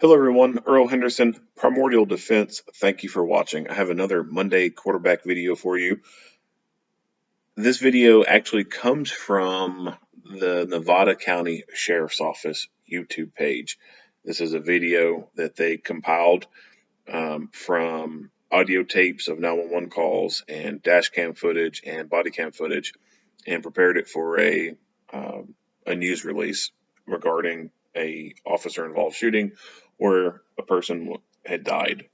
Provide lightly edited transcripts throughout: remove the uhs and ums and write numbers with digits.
Hello, everyone. Earl Henderson, Primordial Defense. Thank you for watching. I have another Monday quarterback video for you. This video actually comes from the Nevada County Sheriff's Office YouTube page. This is a video that they compiled from audio tapes of 911 calls and dash cam footage and body cam footage and prepared it for a news release regarding a officer involved shooting where a person had died.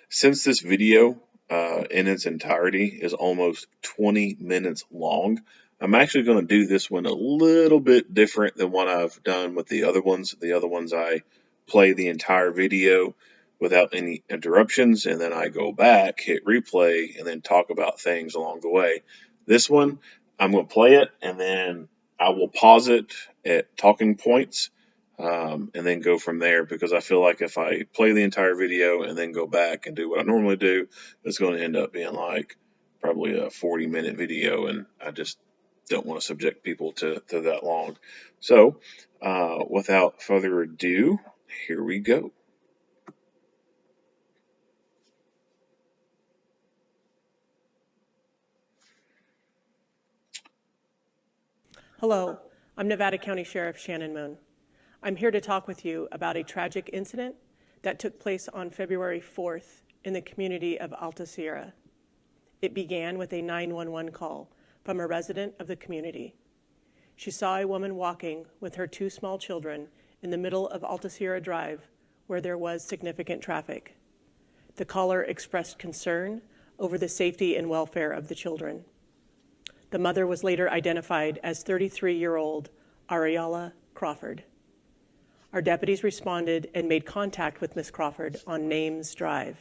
Since this video in its entirety is almost 20 minutes long, I'm actually going to do this one a little bit different than what I've done with the other ones. The other ones I play the entire video without any interruptions, and then I go back, hit replay, and then talk about things along the way. This one, I'm going to play it, and then I will pause it at talking points, and then go from there, because I feel like if I play the entire video and then go back and do what I normally do, it's going to end up being like probably a 40-minute video, and I just don't want to subject people to that long. So, without further ado, here we go. Hello, I'm Nevada County Sheriff Shannon Moon. I'm here to talk with you about a tragic incident that took place on February 4th in the community of Alta Sierra. It began with a 911 call from a resident of the community. She saw a woman walking with her two small children in the middle of Alta Sierra Drive where there was significant traffic. The caller expressed concern over the safety and welfare of the children. The mother was later identified as 33-year-old Ariella Crawford. Our deputies responded and made contact with Ms. Crawford on Names Drive.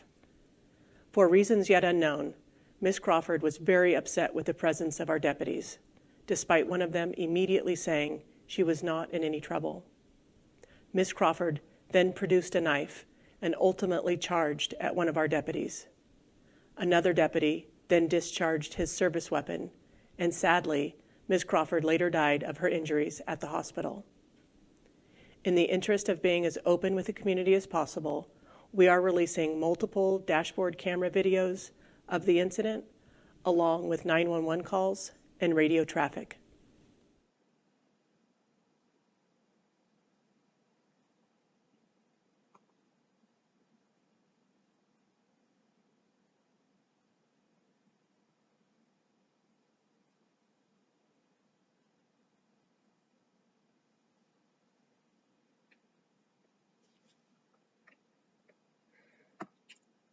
For reasons yet unknown, Ms. Crawford was very upset with the presence of our deputies, despite one of them immediately saying she was not in any trouble. Ms. Crawford then produced a knife and ultimately charged at one of our deputies. Another deputy then discharged his service weapon, and sadly, Ms. Crawford later died of her injuries at the hospital. In the interest of being as open with the community as possible, we are releasing multiple dashboard camera videos of the incident, along with 911 calls and radio traffic.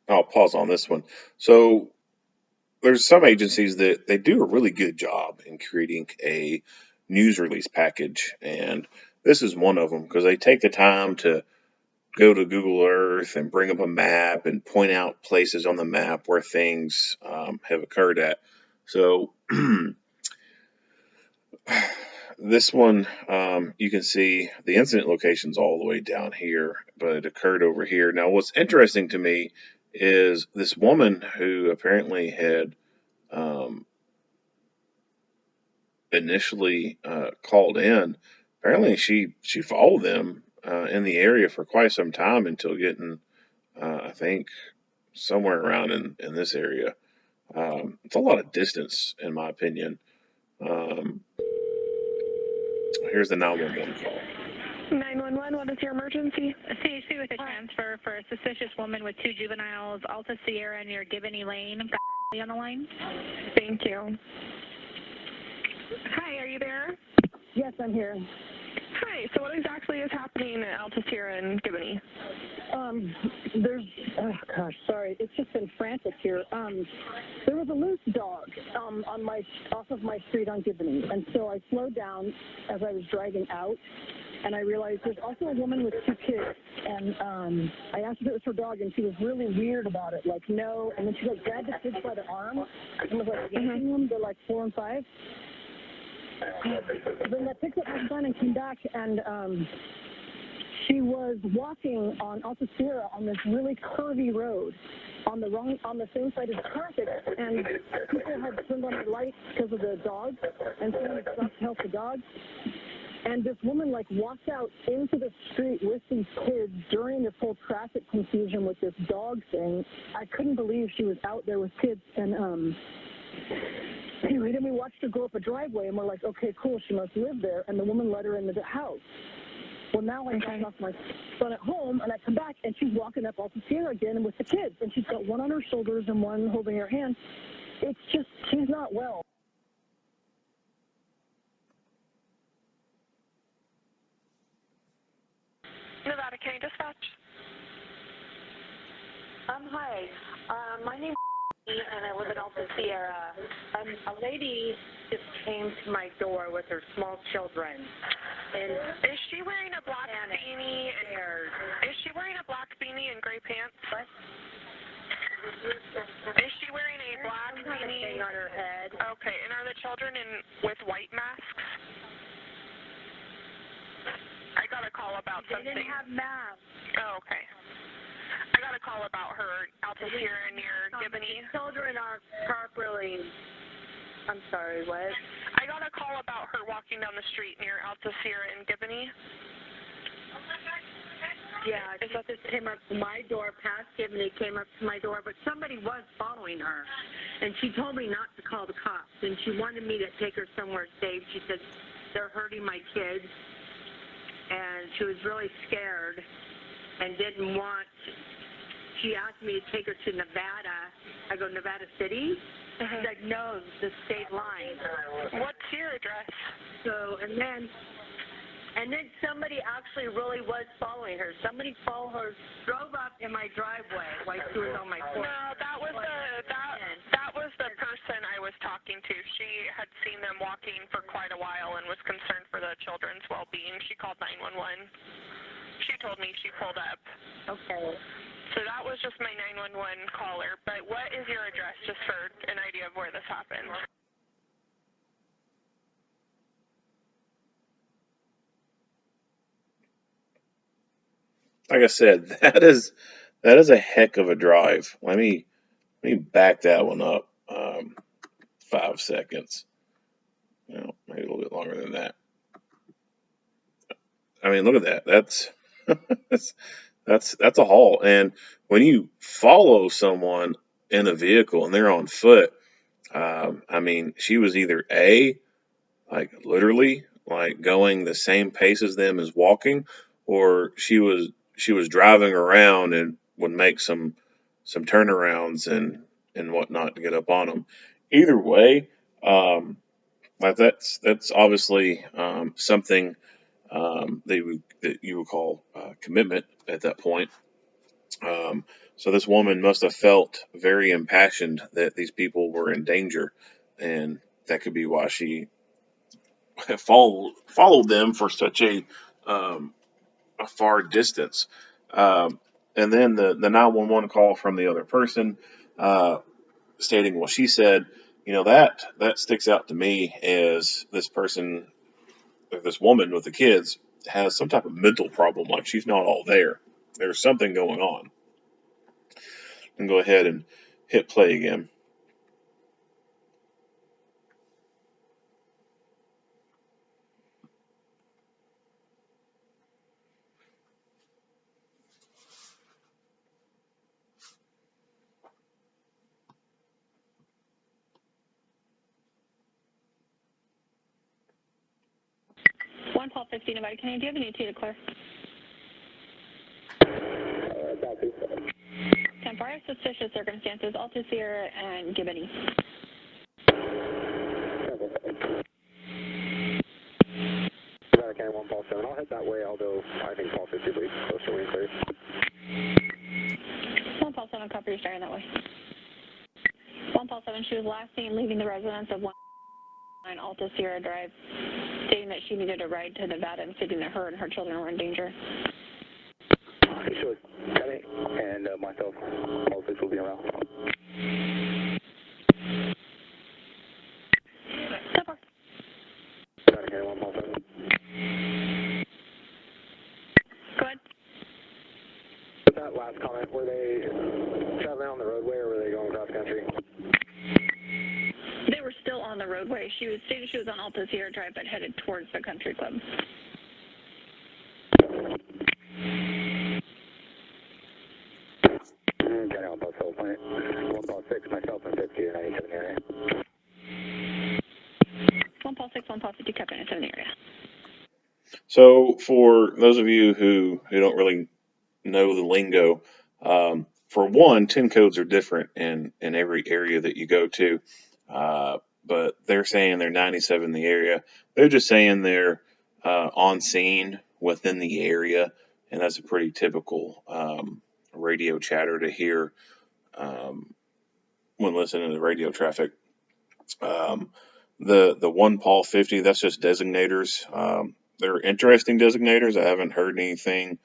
I'll pause on this one. So, there's some agencies that they do a really good job in creating a news release package, and this is one of them because they take the time to go to Google Earth and bring up a map and point out places on the map where things have occurred at. So this one, you can see the incident location's all the way down here, but it occurred over here. Now, what's interesting to me is this woman who apparently had initially called in. Apparently, she followed them in the area for quite some time until getting, I think, somewhere around in this area. It's a lot of distance, in my opinion. Um, Here's the 911 call. 911, what is your emergency? A CHC with a transfer for a suspicious woman with two juveniles, Alta Sierra near Gibney Lane. On the line. Thank you. Hi, are you there? Yes, I'm here. Hi, so what exactly is happening at Alta Sierra and Gibney? There's, sorry, it's just been frantic here. There was a loose dog off of my street on Gibney, and so I slowed down as I was driving out, and I realized there's also a woman with two kids, and I asked if it was her dog, and she was really weird about it, like, no, and then she, like, grabbed the kids by the arm and was, like, yanking them. They're, like, 4 and 5. Then I picked up my son and came back, and she was walking on Alta Sierra on this really curvy road on the same side as traffic, and people had turned on the lights because of the dogs, and someone had stopped to help the dog. And this woman, like, walked out into the street with these kids during this whole traffic confusion with this dog thing. I couldn't believe she was out there with kids. And, anyway, then we watched her go up a driveway, and we're like, okay, cool, she must live there. And the woman let her into the house. Well, now I drop off my son at home, and I come back, and she's walking up Alta again with the kids. And she's got one on her shoulders and one holding her hand. It's just, she's not well. Nevada County Dispatch. Hi. My name is and I live in Alta Sierra. A lady just came to my door with her small children. And Is she wearing a black beanie and is she wearing a black beanie and gray pants? what? Is she wearing a black beanie? On her head. Okay, and are the children with white masks? I got a call about They something. didn't have masks. Oh, okay. I got a call about her Alta Sierra near Giboney. The children aren't properly. I'm sorry, what? I got a call about her walking down the street near Alta Sierra in Giboney. Yeah, she just came up to my door, past Gibney, came up to my door, but somebody was following her. And she told me not to call the cops, and she wanted me to take her somewhere safe. She said, they're hurting my kids. And she was really scared and didn't want, she asked me to take her to Nevada. I go, Nevada City? She's like, no, the state line. What's your address? So, and then somebody actually really was following her. Somebody followed her, drove up in my driveway while she was on my porch. No, that was the person I was talking to. She had seen them walking for quite a while and was concerned for the children's well-being. She called 911. She told me she pulled up. Okay. So that was just my 911 caller. But what is your address, just for an idea of where this happened? Like I said, that is a heck of a drive. Let me back that one up 5 seconds. Maybe a little bit longer than that. I mean, look at that. That's a haul. And when you follow someone in a vehicle and they're on foot, I mean, she was either like literally like going the same pace as them as walking, or she was driving around and would make some turnarounds and whatnot to get up on them. Either way, like that's obviously something that you would call commitment at that point. So this woman must have felt very impassioned that these people were in danger, and that could be why she followed them for such a far distance. And then the 911 call from the other person stating, well, she said, that sticks out to me as this person, this woman with the kids, has some type of mental problem, like she's not all there. There's something going on. And go ahead and hit play again. One 12:15. Nevada County. Do you have any to declare? 10 prior suspicious circumstances, Alta Sierra and Giboney. Nevada County 1 Paul 7. I'll head that way, although I think Paul 50 leads close to wing clear. 1 Paul 7, copy, you're starting that way. 1 Paul 7, she was last seen leaving the residence of 1 Alta Sierra Drive, stating that she needed a ride to Nevada and stating that her and her children were in danger. Sure. Kenny and myself, all six will be around. Nevada County 1 Paul 7. Go ahead. With that last comment, were they traveling on the roadway or were they going cross country? They were still on the the roadway. She was stated she was on Alta Sierra Drive but headed towards the country club. County 1 Paul 7, 1 Paul 6, myself and 50 in 97 area. 1 Paul 6, 1 Paul 50, copy 97 area. So for those of you who don't really know the lingo, for one, 10 codes are different in every area that you go to. But they're saying they're 97 in the area. They're just saying they're on scene within the area, and that's a pretty typical radio chatter to hear when listening to radio traffic. The 1 Paul 50, that's just designators. They're interesting designators. I haven't heard anything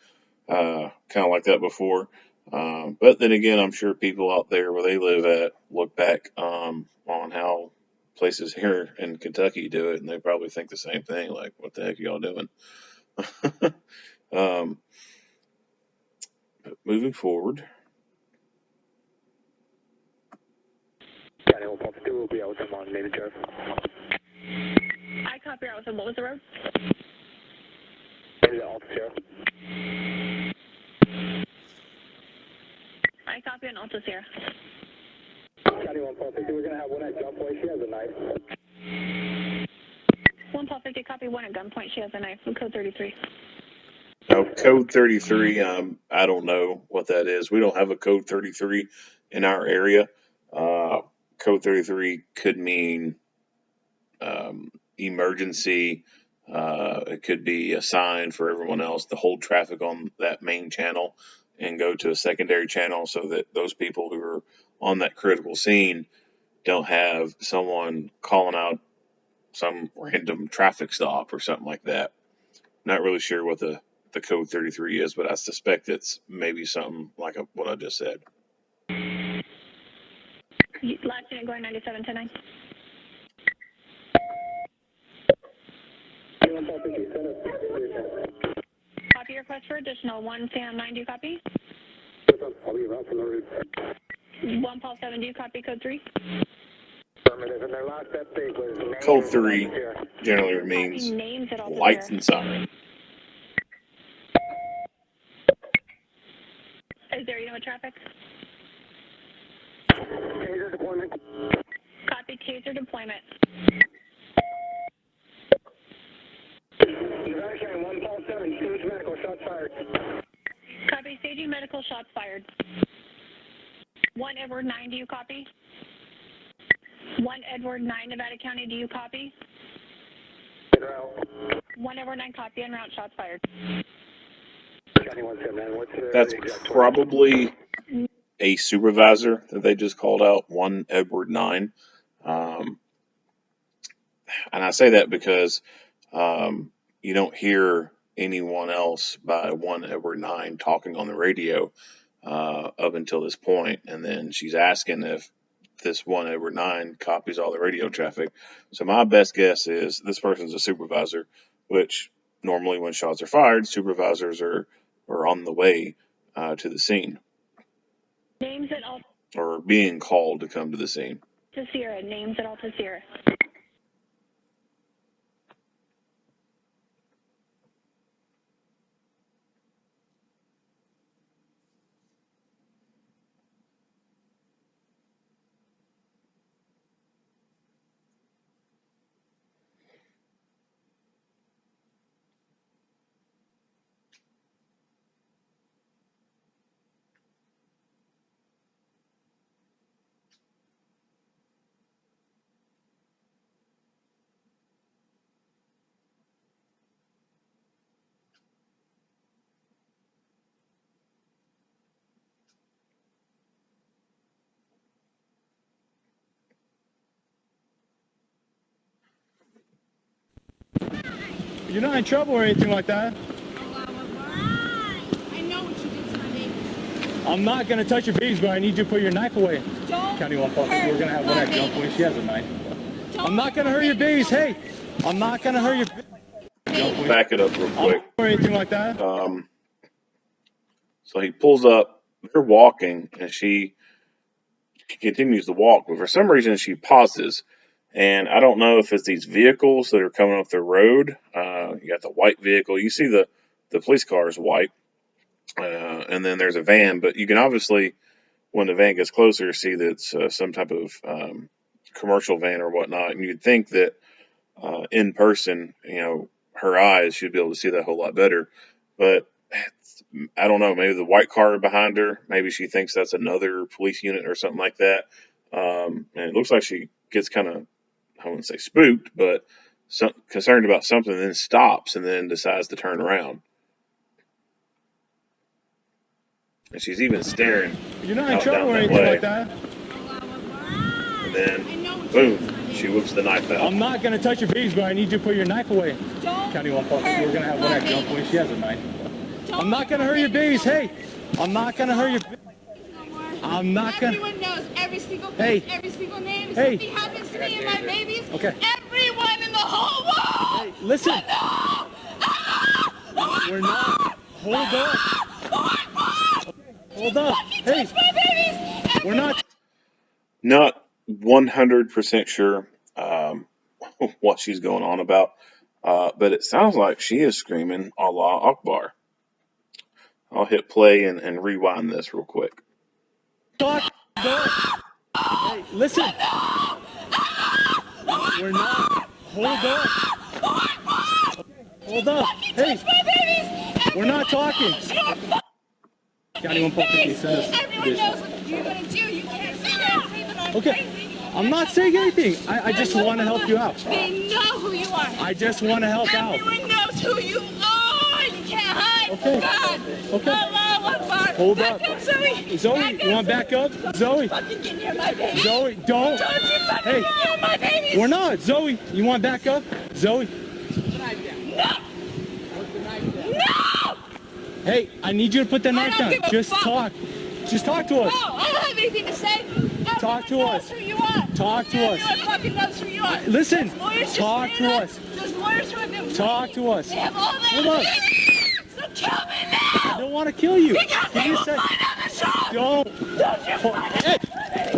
kind of like that before. But then again, I'm sure people out there where they live at look back on how places here in Kentucky do it, and they probably think the same thing, like, what the heck are y'all doing? Moving forward. County 1 Paul 2 will be out with them on Navy Turf. I copy out with him. What was the road? Is it Alta Sierra? I copy on Alta Sierra. County 1 Paul 50, we're going to have one at gunpoint. She has a knife. 1 Paul 50, copy 1 at gunpoint. She has a knife. Code 33. Now, code 33, I don't know what that is. We don't have a code 33 in our area. Code 33 could mean emergency. It could be a sign for everyone else to hold traffic on that main channel and go to a secondary channel so that those people who are on that critical scene don't have someone calling out some random traffic stop or something like that. Not really sure what the code 33 is, but I suspect it's maybe something like what I just said. Last unit going 97 to 9. Copy your request for additional 1 Sam 9. Do you copy? I'll be around from the route. 1 Paul 7. Do you copy code 3? Affirmative, and their last update was Code 3 generally means Names at Alta lights Sierra. and sirens. Is there unit with traffic? Taser deployment. Copy taser deployment. County 1 Paul 7, stage medical shots fired. Copy staging medical shots fired. 1 Edward 9. Do you copy? 1 Edward 9, Nevada County. Do you copy? 1 Edward 9, copy en route. Shots fired. County 179, what's the That's probably a supervisor that they just called out, 1 Edward 9. And I say that because you don't hear anyone else by 1 Edward 9 talking on the radio up until this point. And then she's asking if this 1 Edward 9 copies all the radio traffic. So my best guess is this person's a supervisor, which normally when shots are fired, supervisors are on the way to the scene. Names at Alta Or being called to come to the scene. Sierra. Names at Alta Sierra. You're not in trouble or anything like that. I know what you did to my baby. I'm not going to touch your babies, but I need you to put your knife away. Don't County 1 Paul 50, we're going to have one at gunpoint. She has a knife. Don't I'm not going to hurt your babies. Hey, I'm not going to hurt your Let's back it up real quick. or anything like that. So he pulls up, they're walking, and she continues to walk, but for some reason she pauses And I don't know if it's these vehicles that are coming up the road. You got the white vehicle. You see the police car is white, and then there's a van. But you can obviously, when the van gets closer, see that it's some type of commercial van or whatnot. And you'd think that in person, her eyes should be able to see that a whole lot better. But I don't know. Maybe the white car behind her. Maybe she thinks that's another police unit or something like that. And it looks like she gets kind of, I wouldn't say spooked, but concerned about something, and then stops and then decides to turn around. And she's even staring You're not in out trouble down or that anything way. like that. And then, boom, she whips the knife out. I'm not gonna touch your babies, but I need you to put your knife away. County 146, we're gonna have one at gunpoint. She has a knife. I'm not gonna hurt your babies. Hey, I'm not gonna hurt your. I'm not gonna. Everyone knows every single face, every single name. If something happens to me and my babies, everyone in the whole world. Hey, listen. We're not. Hold up. Hold up. Hey, we're not. Not 100% sure what she's going on about, but it sounds like she is screaming Allah Akbar. I'll hit play and rewind this real quick. Hey, listen. We're not. Hold up. Hold up. Hey, we're not talking. County 146 says. Everyone knows what you're gonna do. You can't say that I'm crazy. I'm not saying anything. I just want to help you out. They know who you are. I just want to help out. Everyone knows who you are. You can't hide. Okay. God. Okay. Allah Akbar. Hold back up. Zoe. Zoe, you want to back up? Zoe. Fucking get near my baby. Zoe, don't. Don't you fucking get near my babies. We're not. Zoe, you want to back up? Zoe. No. No. Hey, I need you to put that knife down. Just talk. Just talk to us. No, I don't have anything to say. Talk to us. Who you are. Talk to us. Everyone fucking knows who you are. Listen. There's lawyers Talk to us. There's lawyers who have been Talk to us. They have all that. Hold on. So kill me now. I don't want to kill you. Because they will find out the truth. Don't. Don't you find out. Hey.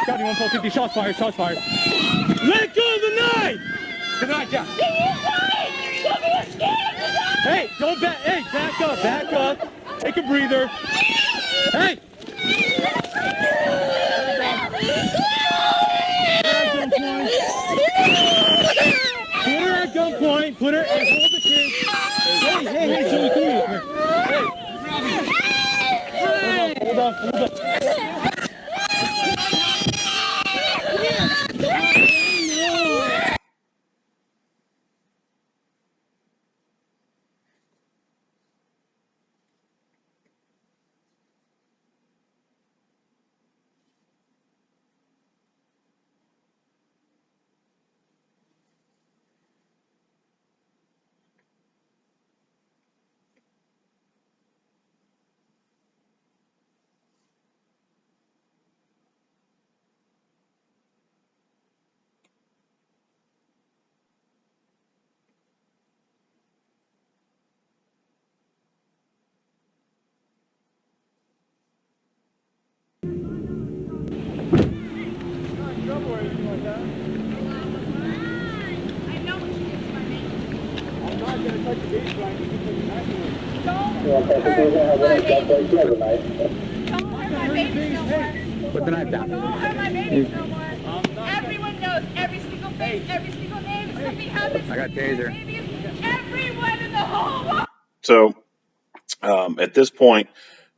County 150, shots fired, shots fired. Let go of the knife! The knife down. Hey, don't back, hey, back up. Take a breather. Hey! Put her at gunpoint, put her, and hold the kid. Hey, Joey, come here. Hey. Hold on. Put the knife down. Don't hurt my babies no more. Everyone knows every single face, every single name. If something happens I got taser. everyone in the whole world. So at this point,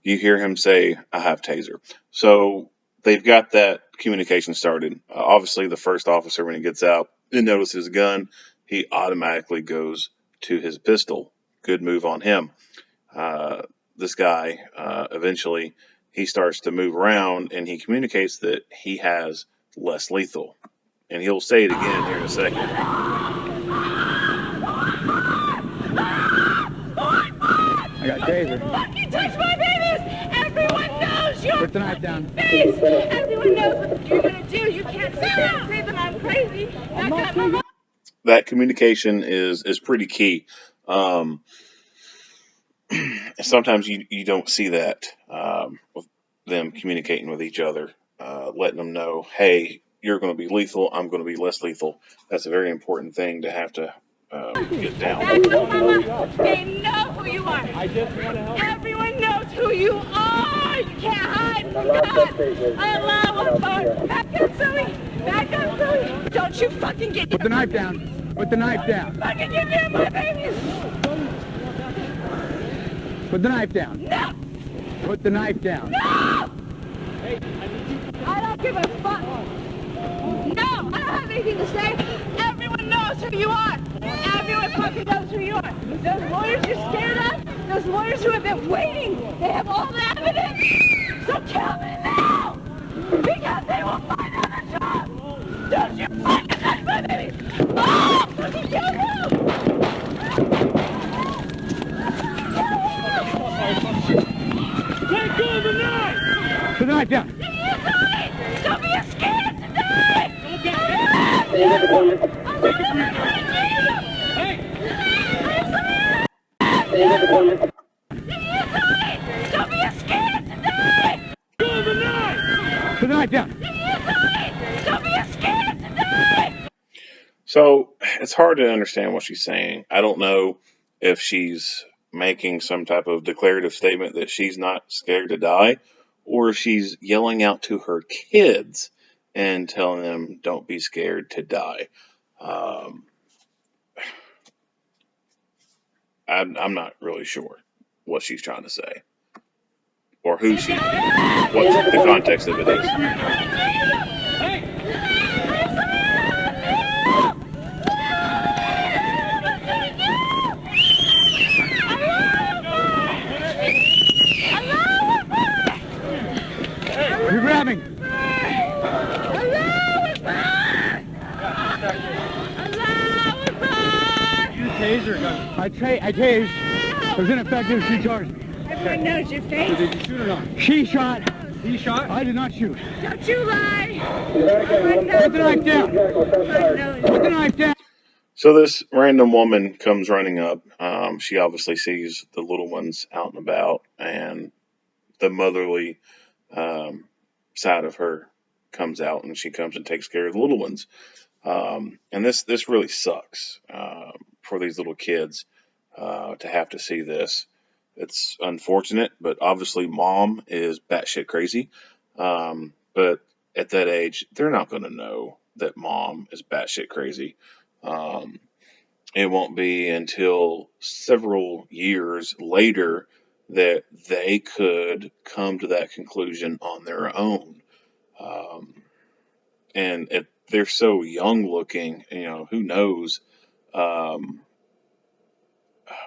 you hear him say, I have taser. So they've got that communication started. Obviously, the first officer, when he gets out and notices his gun, he automatically goes to his pistol. Good move on him. This guy, eventually, he starts to move around and he communicates that he has less lethal. And he'll say it again here in a second. I got taser. Fucking touch my babies! Everyone knows you're Put the knife down. face! Everyone knows what you're gonna do. You can't say that I'm crazy. That communication is pretty key. Sometimes you don't see that them communicating with each other, letting them know, hey, you're going to be lethal, I'm going to be less lethal. That's a very important thing to have to get down. They know who you are. I just want to help. Everyone knows who you are. You can't hide from God. Allah Akbar. Back up, Zoe. Back up, Zoe. Don't you fucking get. Put the knife down. Put the knife down. Fucking give me my babies. Put the knife down. No. Put the knife down. No. I don't give a fuck. No, I don't have anything to say. Everyone knows who you are. Everyone fucking knows who you are. Those lawyers you're scared of, those lawyers who have been waiting, they have all the evidence. So kill me now. Because they will find other jobs. Don't you fucking touch my baby. Oh, fucking kill you. Let go of the knife! Put the knife down. Don't be scared to die. Don't be scared to die. Put the knife down. Don't be scared to die. So it's hard to understand what she's saying. I don't know if she's making some type of declarative statement that she's not scared to die, or if she's yelling out to her kids and telling them, don't be scared to die. I'm not really sure what she's trying to say, or what the context of it is. You're grabbing. You taser gun. I tased. It was ineffective. She charged me. Everyone knows your face. Did you shoot or not? She shot. He shot? I did not shoot. Don't you lie. Put the knife down. Put the knife down. So this random woman comes running up. She obviously sees the little ones out and about, and the motherly side of her comes out, and she comes and takes care of the little ones. And this really sucks for these little kids to have to see this. It's unfortunate, but obviously mom is batshit crazy. But at that age, they're not going to know that mom is batshit crazy. It won't be until several years later that they could come to that conclusion on their own. And they're so young looking, who knows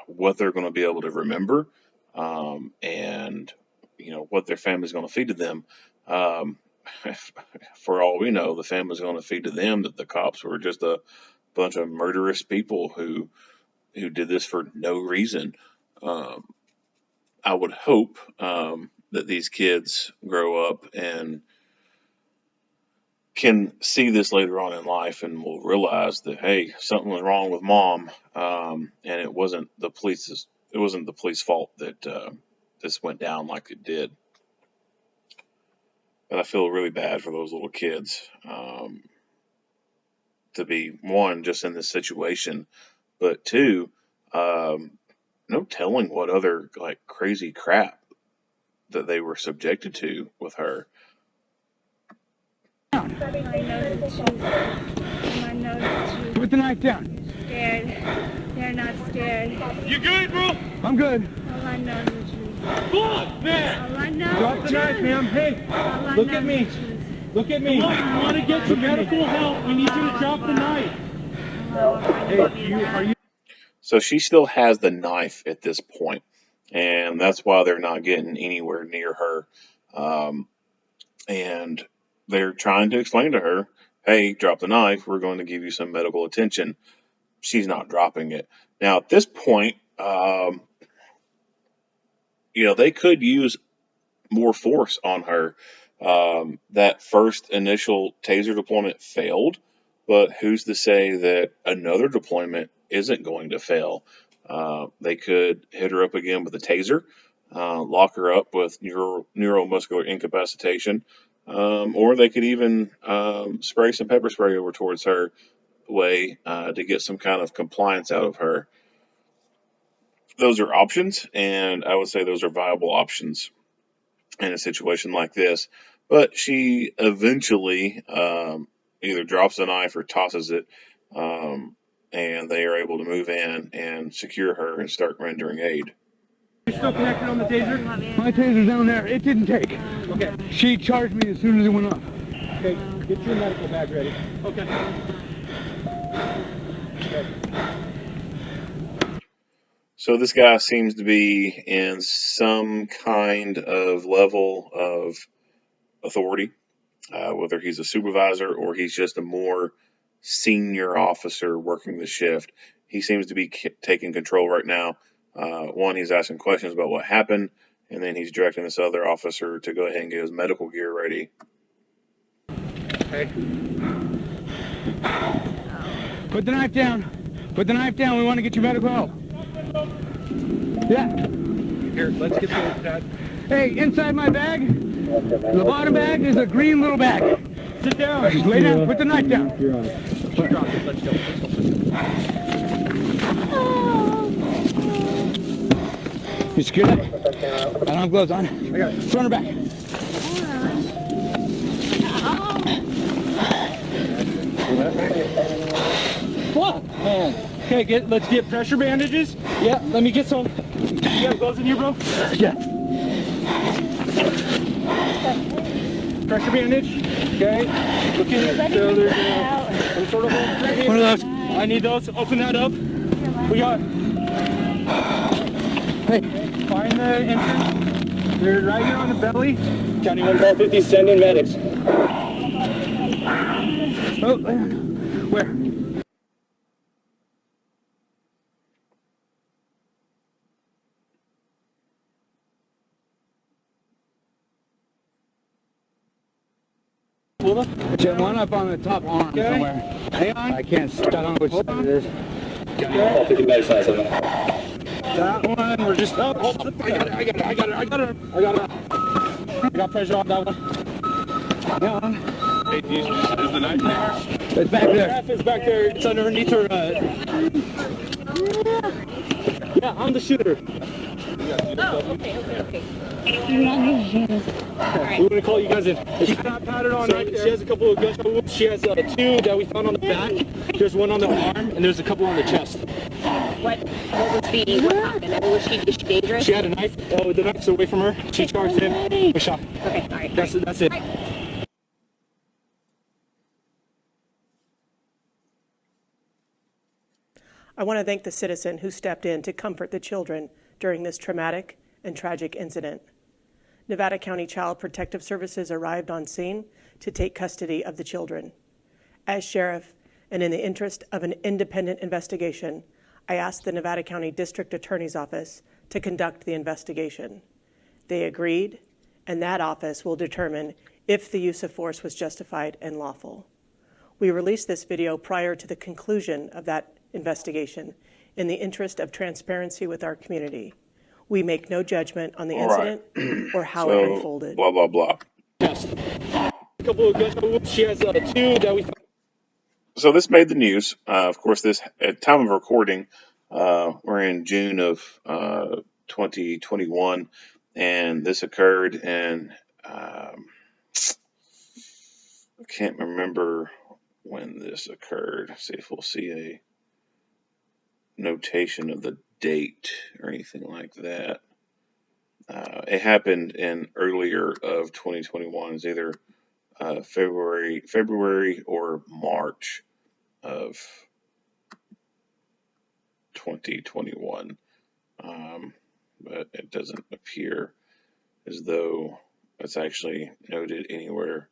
what they're going to be able to remember, and what their family's going to feed to them. Um, for all we know, the family's going to feed to them that the cops were just a bunch of murderous people who did this for no reason. Um, I would hope that these kids grow up and can see this later on in life and will realize that, hey, something was wrong with mom, and it wasn't the police's fault that this went down like it did. And I feel really bad for those little kids to be, one, just in this situation, but two, no telling what other like crazy crap that they were subjected to with her. Put the knife down. Scared. They're not scared. You good, bro? I'm good. All I know is the truth. Fuck, man. All I know Drop the knife, ma'am. Hey, look at me. Look at me. Come on, we want to get you medical help. We need you to drop the knife. Hey, are you? So she still has the knife at this point, and that's why they're not getting anywhere near her. And they're trying to explain to her, hey, drop the knife. We're going to give you some medical attention. She's not dropping it. Now, at this point, they could use more force on her. That first initial taser deployment failed, but who's to say that another deployment isn't going to fail? They could hit her up again with a taser. lock her up with neuromuscular incapacitation, or they could even spray some pepper spray over towards her way to get some kind of compliance out of her. Those are options, and I would say those are viable options in a situation like this. But she eventually either drops the knife or tosses it, and they are able to move in and secure her and start rendering aid. You're still connected on the taser? My taser's down there. It didn't take. Okay. She charged me as soon as it went off. Okay, get your medical bag ready. Okay. So this guy seems to be in some kind of level of authority, whether he's a supervisor or he's just a more senior officer working the shift. He seems to be taking control right now. One, he's asking questions about what happened, and then he's directing this other officer to go ahead and get his medical gear ready. Okay. Put the knife down. Put the knife down. We want to get you medical help. Yeah. Here, let's get that. Hey, inside my bag, the bottom bag is a green little bag. Sit down. Just lay down. Put the knife down. You're on it. She dropped it. Let's go. You scared? I don't have gloves on. I got it. Throw her back. What? Man. Okay, let's get pressure bandages. Yeah, let me get some. You have gloves in here, bro? Yeah. Pressure bandage. Okay. Look in here. So there's some sort of hole. One of those. I need those. Open that up. We got. Hey, find the entrance. They're right here on the belly. County 1 call 50, send in medics. Oh, where? There's one up on the top arm somewhere. Hang on. I can't. I don't know which side it is. Call 50 medics. That one, we're just. Oh, hold on. I got it. I got pressure on that one. That one. Hey, is the knife there? It's back there. The knife is back there. It's underneath her. Yeah, I'm the shooter. Oh, okay. We're going to call you guys in. She's not padded on right there. She has a couple of gunshot wounds. She has 2 that we found on the back. There's one on the arm, and there's a couple on the chest. What happened? Was she dangerous? She had a knife. Oh, the knife's away from her. She charged him. We shot. Okay, all right. That's it. I want to thank the citizen who stepped in to comfort the children during this traumatic and tragic incident. Nevada County Child Protective Services arrived on scene to take custody of the children. As sheriff, and in the interest of an independent investigation, I asked the Nevada County District Attorney's Office to conduct the investigation. They agreed, and that office will determine if the use of force was justified and lawful. We released this video prior to the conclusion of that investigation in the interest of transparency with our community. We make no judgment on the incident or how it unfolded. Blah, blah, blah. Yes. A couple of gunshot wounds. She has 2 that we found. So this made the news. Of course, this at time of recording, we're in June of 2021, and this occurred in I can't remember when this occurred. See if we'll see a notation of the date or anything like that. It happened in earlier of 2021. It's either February or March of 2021. But it doesn't appear as though it's actually noted anywhere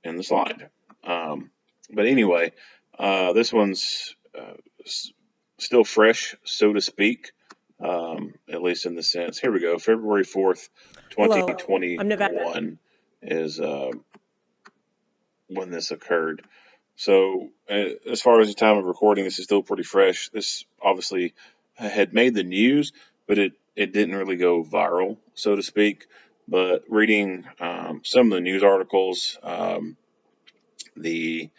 in the slide. But anyway, this one's still fresh, so to speak, at least in the sense. Here we go. February 4th, 2021 is when this occurred. So as far as the time of recording, this is still pretty fresh. This obviously had made the news, but it didn't really go viral, so to speak. But reading some of the news articles, the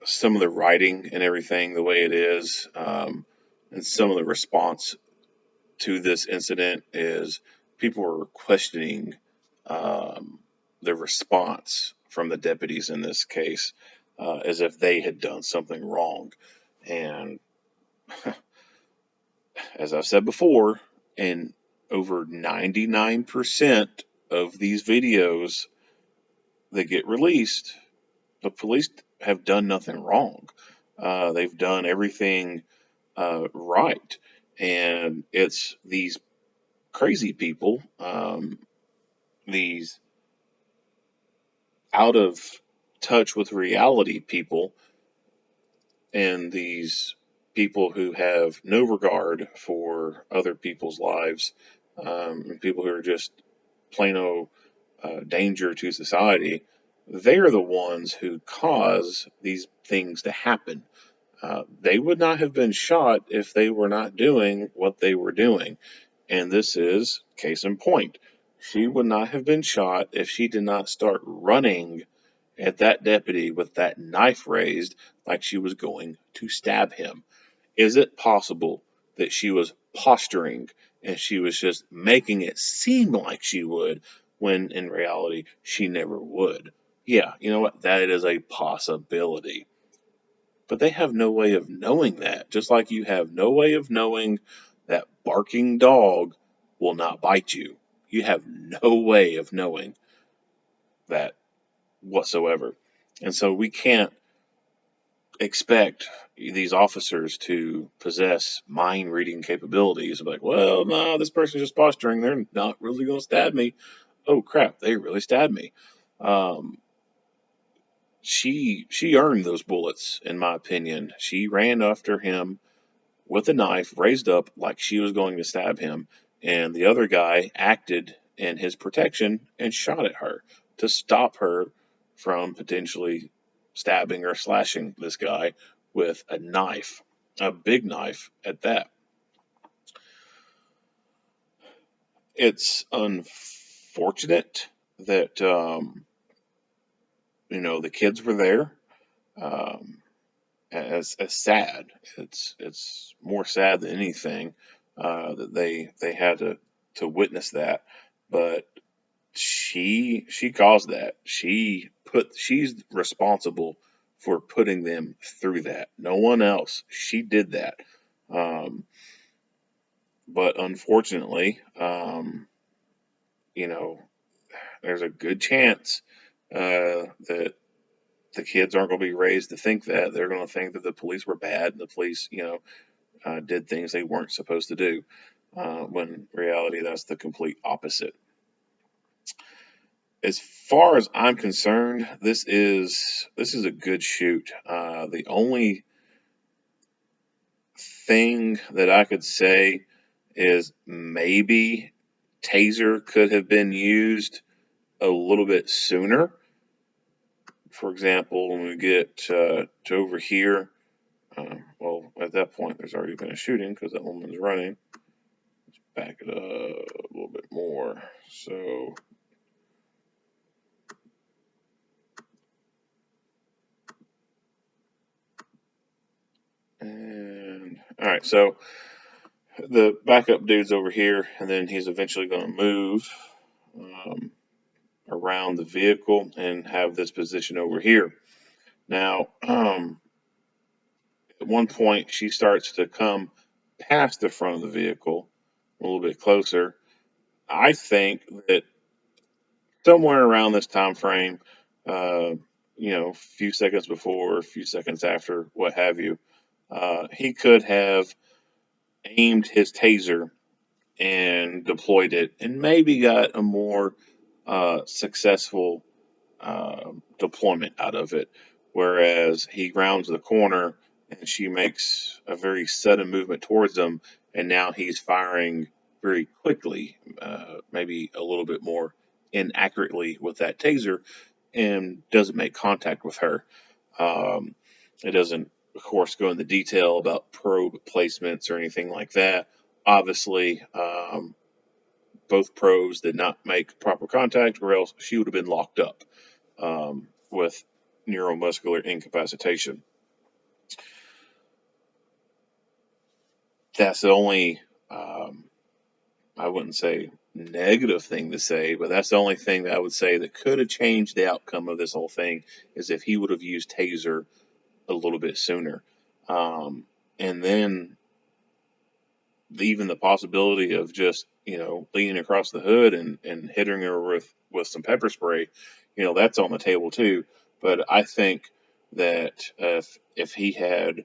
some of the writing and everything, the way it is, and some of the response to this incident is people were questioning um, the response from the deputies in this case, as if they had done something wrong. And as I've said before, in over 99% of these videos that get released, the police have done nothing wrong. They've done everything right. And it's these crazy people, these out of touch with reality people, and these people who have no regard for other people's lives, and people who are just plain old danger to society. They're the ones who cause these things to happen. They would not have been shot if they were not doing what they were doing. And this is case in point. She would not have been shot if she did not start running at that deputy with that knife raised like she was going to stab him. Is it possible that she was posturing and she was just making it seem like she would when in reality she never would? Yeah, you know what? That is a possibility. But they have no way of knowing that. Just like you have no way of knowing that barking dog will not bite you. You have no way of knowing that whatsoever. And so we can't expect these officers to possess mind reading capabilities. Like, well, no, this person's just posturing. They're not really going to stab me. Oh crap, they really stabbed me. Um, she earned those bullets, in my opinion. She ran after him with a knife raised up like she was going to stab him, and the other guy acted in his protection and shot at her to stop her from potentially stabbing or slashing this guy with a knife, a big knife at that. It's unfortunate that the kids were there. Um, as sad. It's more sad than anything that they had to witness that. But she caused that. She's responsible for putting them through that. No one else. She did that. Um, but unfortunately, you know, there's a good chance that the kids aren't going to be raised to think that. They're going to think that the police were bad and the police, did things they weren't supposed to do. When in reality, that's the complete opposite. As far as I'm concerned, this is a good shoot. The only thing that I could say is maybe taser could have been used a little bit sooner. For example, when we get to over here, well, at that point, there's already been a shooting because that woman's running. Let's back it up a little bit more. So, and all right, so the backup dude's over here, and then he's eventually going to move um, around the vehicle and have this position over here. Now, at one point, she starts to come past the front of the vehicle a little bit closer. I think that somewhere around this time frame, uh, a few seconds before, a few seconds after, what have you, he could have aimed his taser and deployed it and maybe got a more successful deployment out of it. Whereas he rounds the corner and she makes a very sudden movement towards him, and now he's firing very quickly, maybe a little bit more inaccurately with that taser, and doesn't make contact with her. Um, it doesn't, of course, go into detail about probe placements or anything like that. obviously, both pros did not make proper contact, or else she would have been locked up with neuromuscular incapacitation. That's the only, I wouldn't say negative thing to say, but that's the only thing that I would say that could have changed the outcome of this whole thing, is if he would have used taser a little bit sooner. And then even the possibility of just, leaning across the hood and hitting her with some pepper spray, that's on the table too. But I think that if he had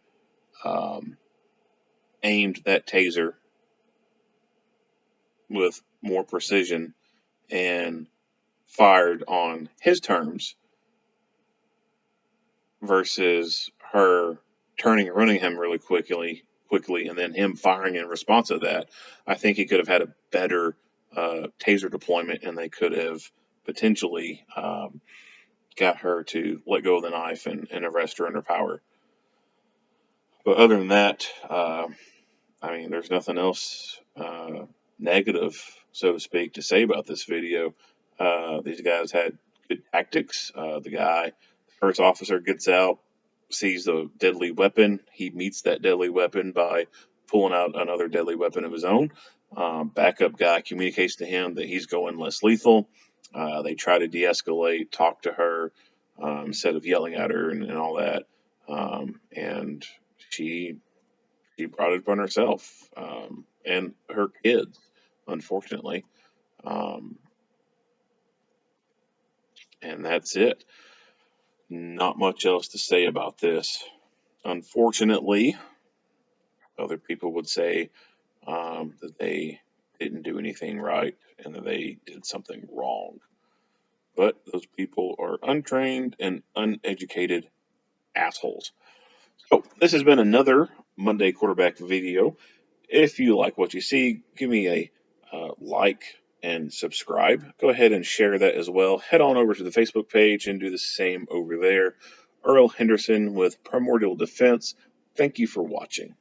aimed that taser with more precision and fired on his terms versus her turning and running him really quickly, and then him firing in response to that, I think he could have had a better taser deployment, and they could have potentially got her to let go of the knife and arrest her under power. But other than that, there's nothing else negative, so to speak, to say about this video. These guys had good tactics. The first officer gets out, sees a deadly weapon. He meets that deadly weapon by pulling out another deadly weapon of his own. Backup guy communicates to him that he's going less lethal. They try to de-escalate, talk to her instead of yelling at her and all that. And she brought it upon herself and her kids, unfortunately. And that's it. Not much else to say about this. Unfortunately, other people would say that they didn't do anything right and that they did something wrong. But those people are untrained and uneducated assholes. So this has been another Monday quarterback video. If you like what you see, give me a like and subscribe. Go ahead and share that as well. Head on over to the Facebook page and do the same over there. Earl Henderson with Primordial Defense. Thank you for watching.